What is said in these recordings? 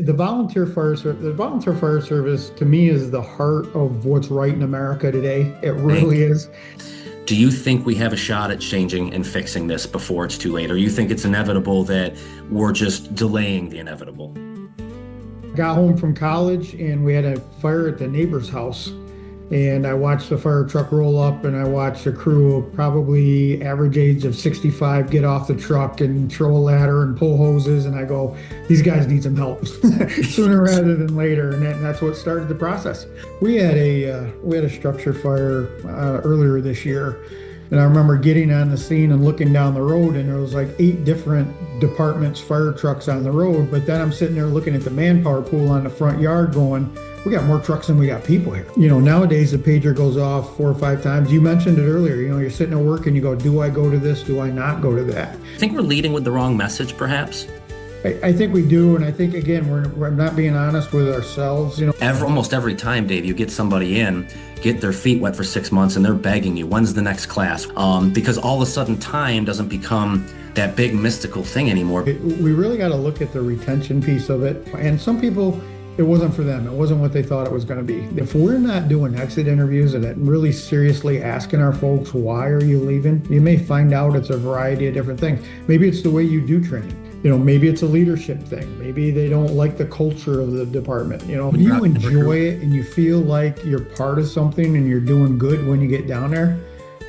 The volunteer fire service to me is the heart of what's right in America today. It really is. Do you think we have a shot at changing and fixing this before it's too late? Or you think it's inevitable that we're just delaying the inevitable? Got home from college and we had a fire at the neighbor's house. And I watched the fire truck roll up and I watched a crew of probably average age of 65 get off the truck and throw a ladder and pull hoses. And I go, these guys need some help sooner rather than later. And that's what started the process. We had a structure fire earlier this year. And I remember getting on the scene and looking down the road, and there was like 8 different departments, fire trucks on the road. But then I'm sitting there looking at the manpower pool on the front yard going, we got more trucks than we got people here. Nowadays the pager goes off 4 or 5 times. You mentioned it earlier, you're sitting at work and you go, do I go to this? Do I not go to that? I think we're leading with the wrong message, perhaps. I think we do, and I think, again, we're not being honest with ourselves. Almost every time, Dave, you get somebody in, get their feet wet for 6 months, and they're begging you, when's the next class? Because all of a sudden time doesn't become that big mystical thing anymore. We really got to look at the retention piece of it, and some people, it wasn't for them. It wasn't what they thought it was going to be. If we're not doing exit interviews and really seriously asking our folks, why are you leaving? You may find out it's a variety of different things. Maybe it's the way you do training. Maybe it's a leadership thing. Maybe they don't like the culture of the department. When you enjoy it and you feel like you're part of something and you're doing good when you get down there.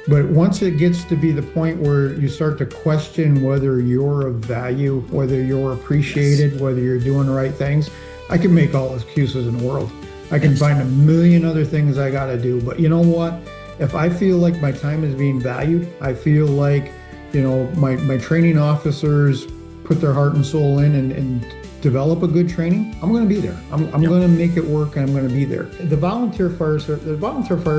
But once it gets to be the point where you start to question whether you're of value, whether you're appreciated, whether you're doing the right things, I can make all excuses in the world. I can find a million other things I got to do. But you know what? If I feel like my time is being valued, I feel like, my training officers put their heart and soul in and develop a good training, I'm going to be there. I'm going to make it work, and I'm going to be there. The volunteer fire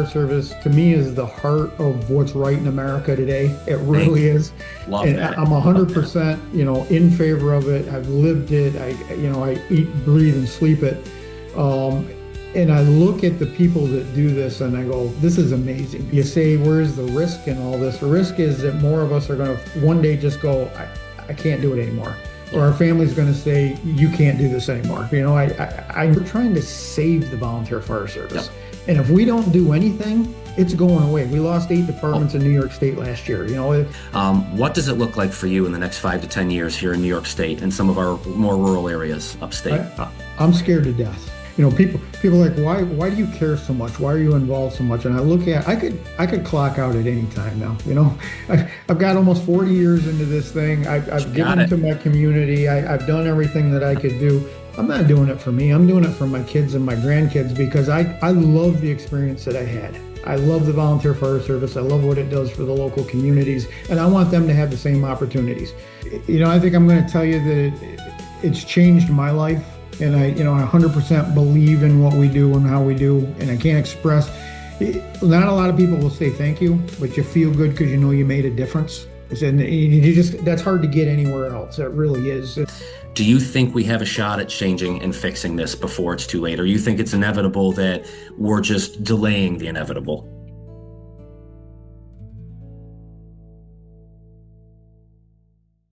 service to me is the heart of what's right in America today. It really is. Love and that. I'm 100%, in favor of it. I've lived it. I eat, breathe, and sleep it. And I look at the people that do this and I go, this is amazing. You say, where's the risk in all this? The risk is that more of us are going to one day just go, I can't do it anymore. Or our family's going to say, you can't do this anymore. We're trying to save the volunteer fire service. Yep. And if we don't do anything, it's going away. We lost 8 departments in New York State last year. What does it look like for you in the next 5 to 10 years here in New York State and some of our more rural areas upstate? I'm scared to death. People are like, why do you care so much? Why are you involved so much? And I look at, I could clock out at any time now. I've got almost 40 years into this thing. I've given to my community. I've done everything that I could do. I'm not doing it for me. I'm doing it for my kids and my grandkids because I love the experience that I had. I love the volunteer fire service. I love what it does for the local communities, and I want them to have the same opportunities. I think I'm going to tell you that it's changed my life. And I 100% believe in what we do and how we do. And I can't express, not a lot of people will say thank you, but you feel good because you made a difference. And that's hard to get anywhere else. It really is. Do you think we have a shot at changing and fixing this before it's too late? Or you think it's inevitable that we're just delaying the inevitable?